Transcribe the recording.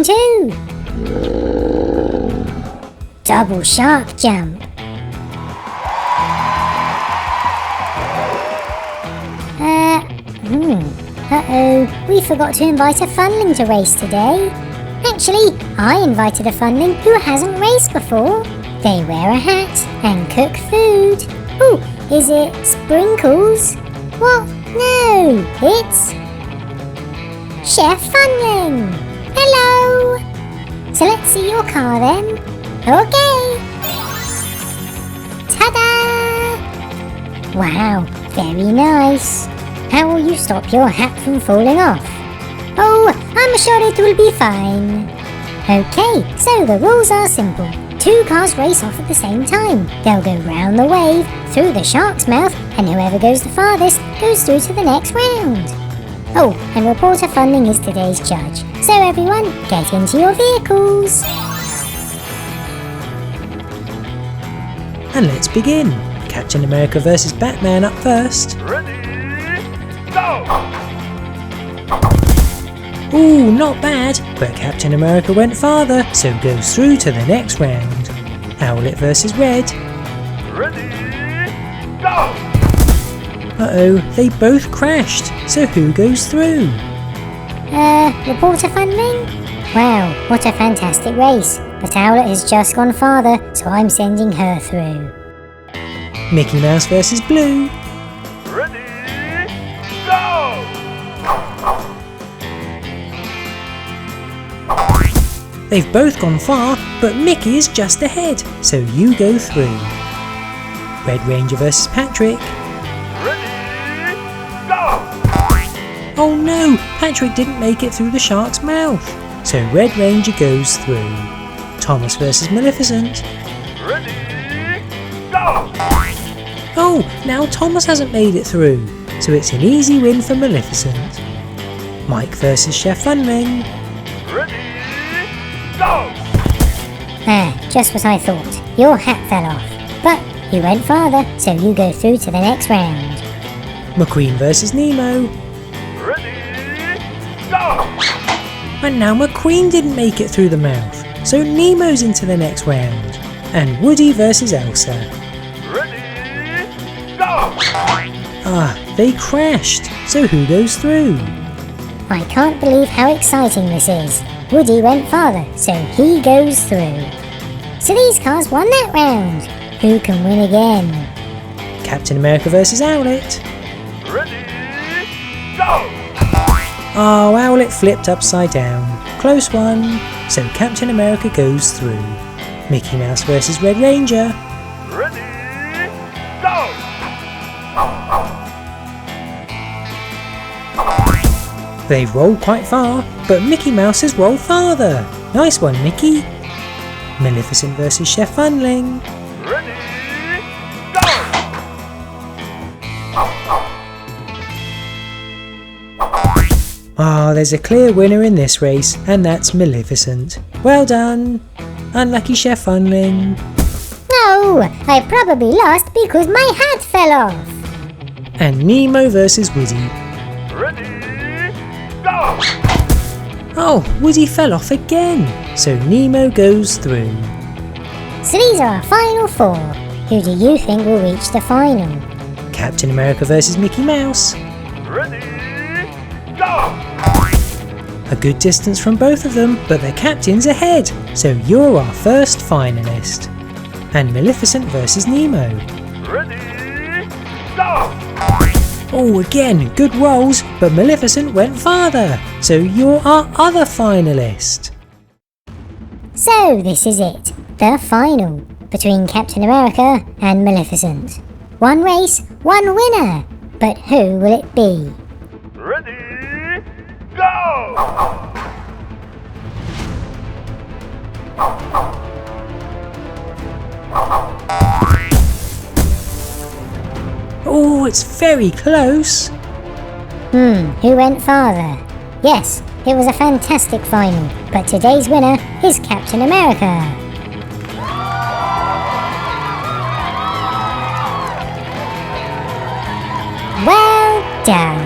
round 2. Double shark jump. Uh-oh, we forgot to invite a funling to race today. Actually, I invited a funling who hasn't raced before. They wear a hat and cook food. Ooh, is it Sprinkles? What? No, it's Chef Funling. Hello. So let's see your car then. Okay. Ta-da! Wow, very nice. How will you stop your hat from falling off? Oh, I'm sure it will be fine. Okay, so the rules are simple. 2 cars race off at the same time. They'll go round the wave, through the shark's mouth, and whoever goes the farthest goes through to the next round. Oh, and Reporter Funling is today's judge. So everyone, get into your vehicles. And let's begin. Captain America vs. Batman up first. Ready, go! Ooh, not bad, but Captain America went farther, so goes through to the next round. Owlette vs. Red. Ready, go! Uh-oh, they both crashed, so who goes through? Reporter Funling? Wow, what a fantastic race. But Owlette has just gone farther, so I'm sending her through. Mickey Mouse vs. Blue. Ready, go! They've both gone far, but Mickey is just ahead, so you go through. Red Ranger vs. Patrick. Ready, go! Oh no, Patrick didn't make it through the shark's mouth, so Red Ranger goes through. Thomas vs. Maleficent. Ready, go! Oh, now Thomas hasn't made it through, so it's an easy win for Maleficent. Mike vs. Chef Funling. Ready, go! Just what I thought. Your hat fell off. But you went farther, so you go through to the next round. McQueen vs. Nemo. Ready, go! And now McQueen didn't make it through the mouth, so Nemo's into the next round. And Woody vs. Elsa. Ready, go! They crashed, so who goes through? I can't believe how exciting this is. Woody went farther, so he goes through. So these cars won that round. Who can win again? Captain America vs. Owlette. Ready, go! Oh, Owlette flipped upside down. Close one. So Captain America goes through. Mickey Mouse vs. Red Ranger. Ready, go! They've rolled quite far, but Mickey Mouse has rolled farther. Nice one, Mickey. Maleficent vs. Chef Funling. Ready, go! There's a clear winner in this race, and that's Maleficent. Well done. Unlucky Chef Funling. No, I probably lost because my hat fell off. And Nemo vs. Woody. Ready, go! Oh, Woody fell off again, so Nemo goes through. So these are our final 4. Who do you think will reach the final? Captain America vs. Mickey Mouse. Ready, go! A good distance from both of them, but the captain's ahead, so you're our first finalist. And Maleficent vs. Nemo. Ready, go! Oh, again, good rolls, but Maleficent went farther, so you're our other finalist. So this is it, the final, between Captain America and Maleficent. One race, one winner, but who will it be? Ready, go! Oh, it's very close. Who went farther? Yes, it was a fantastic final, but today's winner is Captain America. Well done.